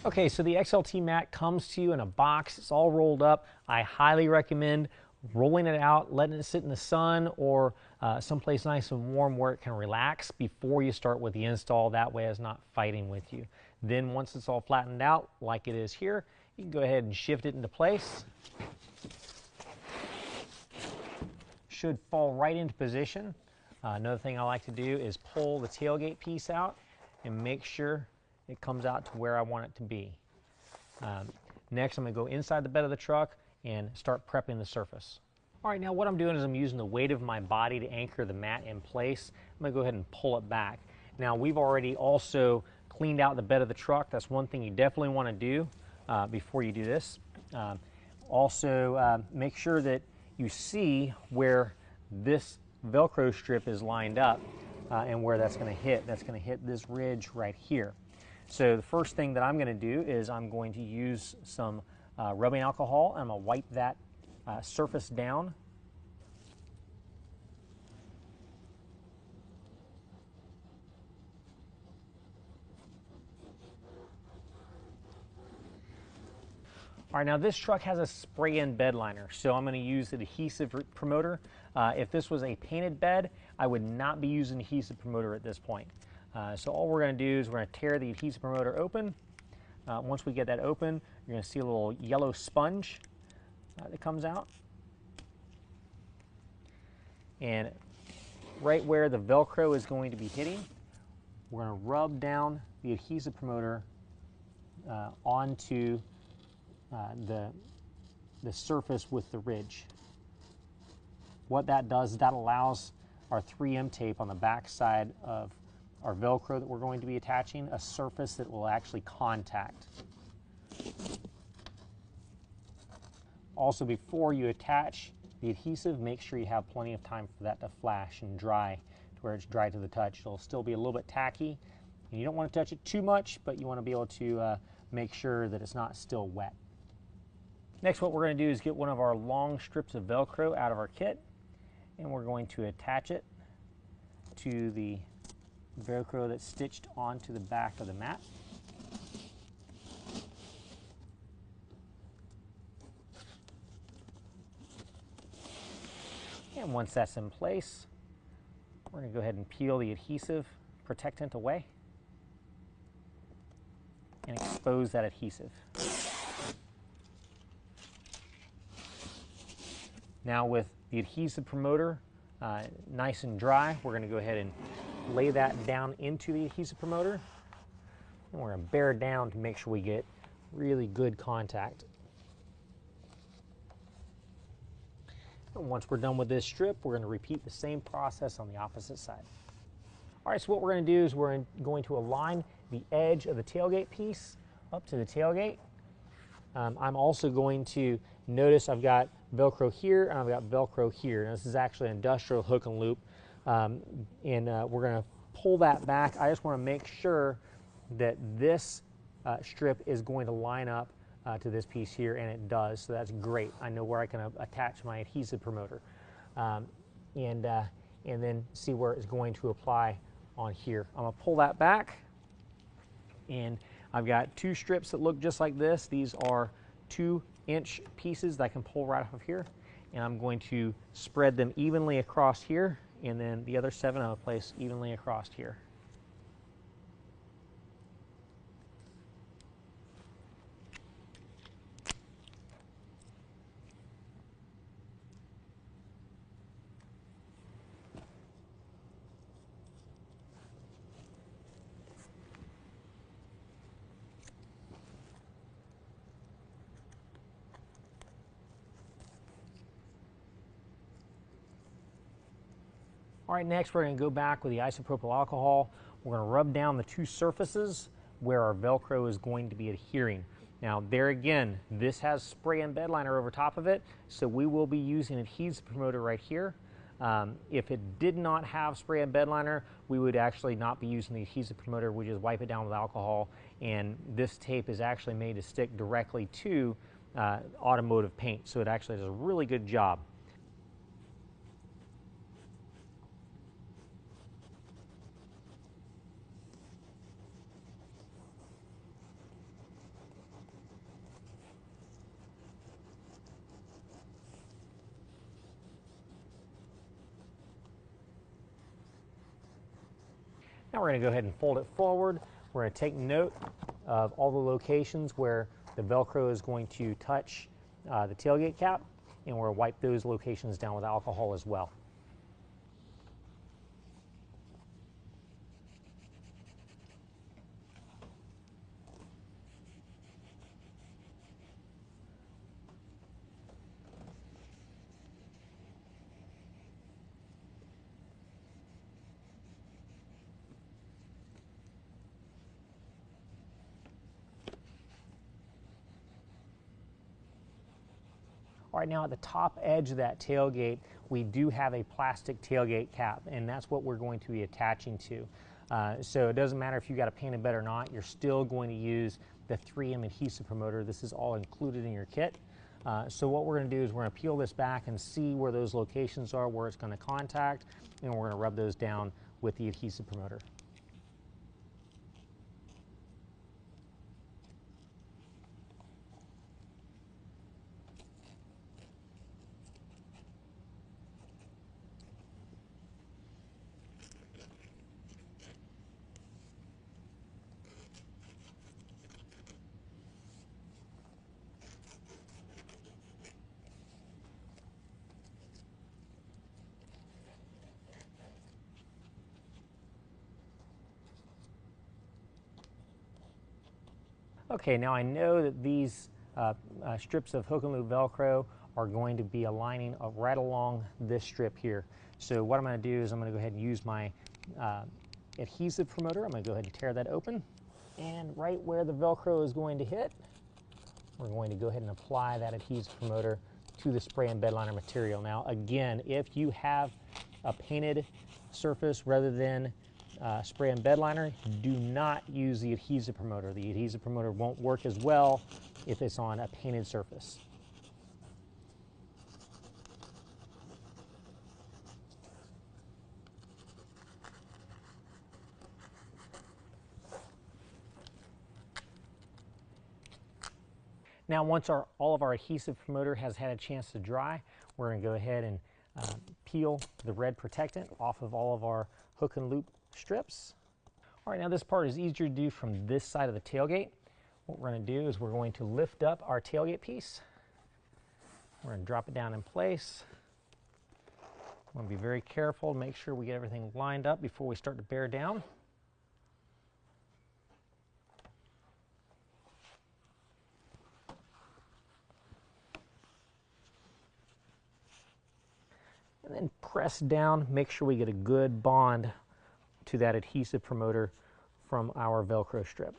Okay, so the XLT mat comes to you in a box. It's all rolled up. I highly recommend rolling it out, letting it sit in the sun or someplace nice and warm where it can relax before you start with the install. That way it's not fighting with you. Then once it's all flattened out like it is here, you can go ahead and shift it into place. Should fall right into position. Another thing I like to do is pull the tailgate piece out and make sure it comes out to where I want it to be. Next, I'm going to go inside the bed of the truck and start prepping the surface. All right, now what I'm doing is I'm using the weight of my body to anchor the mat in place. I'm going to go ahead and pull it back. Now, we've already also cleaned out the bed of the truck. That's one thing you definitely want to do before you do this. Also, make sure that you see where this Velcro strip is lined up and where that's going to hit. That's going to hit this ridge right here. So the first thing that I'm going to do is I'm going to use some rubbing alcohol and I'm going to wipe that surface down. All right, now this truck has a spray-in bed liner, so I'm going to use an adhesive promoter. If this was a painted bed, I would not be using adhesive promoter at this point. So all we're going to do is we're going to tear the adhesive promoter open. Once we get that open, you're going to see a little yellow sponge that comes out. And right where the Velcro is going to be hitting, we're going to rub down the adhesive promoter onto the surface with the ridge. What that does is that allows our 3M tape on the back side of our Velcro that we're going to be attaching a surface that will actually contact. Also, before you attach the adhesive, make sure you have plenty of time for that to flash and dry to where it's dry to the touch. It'll still be a little bit tacky, and you don't want to touch it too much, but you want to be able to make sure that it's not still wet. Next, what we're going to do is get one of our long strips of Velcro out of our kit, and we're going to attach it to the Velcro that's stitched onto the back of the mat. And once that's in place, we're going to go ahead and peel the adhesive protectant away and expose that adhesive. Now with the adhesive promoter nice and dry, we're going to go ahead and lay that down into the adhesive promoter. And we're going to bear down to make sure we get really good contact. And once we're done with this strip, we're going to repeat the same process on the opposite side. All right, so what we're going to do is we're going to align the edge of the tailgate piece up to the tailgate. I'm also going to notice I've got Velcro here and I've got Velcro here. Now, this is actually an industrial hook and loop, and we're going to pull that back. I just want to make sure that this strip is going to line up to this piece here, and it does, so that's great. I know where I can attach my adhesive promoter and then see where it's going to apply on here. I'm going to pull that back, and I've got two strips that look just like this. These are 2-inch pieces that I can pull right off of here, and I'm going to spread them evenly across here, and then the other 7 I'll place evenly across here. All right, next we're going to go back with the isopropyl alcohol. We're going to rub down the 2 surfaces where our Velcro is going to be adhering. Now there again, this has spray and bed liner over top of it, so we will be using adhesive promoter right here. If it did not have spray and bed liner, we would actually not be using the adhesive promoter. We just wipe it down with alcohol, and this tape is actually made to stick directly to automotive paint, so it actually does a really good job. Now we're going to go ahead and fold it forward. We're going to take note of all the locations where the Velcro is going to touch the tailgate cap, and we're going to wipe those locations down with alcohol as well. All right, now at the top edge of that tailgate, we do have a plastic tailgate cap, and that's what we're going to be attaching to. So it doesn't matter if you got a painted bed or not, you're still going to use the 3M adhesive promoter. This is all included in your kit. So what we're going to do is we're going to peel this back and see where those locations are, where it's going to contact, and we're going to rub those down with the adhesive promoter. Okay, now I know that these strips of hook and loop Velcro are going to be aligning right along this strip here. So what I'm going to do is I'm going to go ahead and use my adhesive promoter. I'm going to go ahead and tear that open. And right where the Velcro is going to hit, we're going to go ahead and apply that adhesive promoter to the spray and bed liner material. Now again, if you have a painted surface rather than spray and bed liner, do not use the adhesive promoter. The adhesive promoter won't work as well if it's on a painted surface. Now once all of our adhesive promoter has had a chance to dry, we're going to go ahead and peel the red protectant off of all of our hook and loop strips. All right, now this part is easier to do from this side of the tailgate. What we're going to do is we're going to lift up our tailgate piece. We're going to drop it down in place. We want to be very careful to make sure we get everything lined up before we start to bear down. And then press down, make sure we get a good bond to that adhesive promoter from our Velcro strip.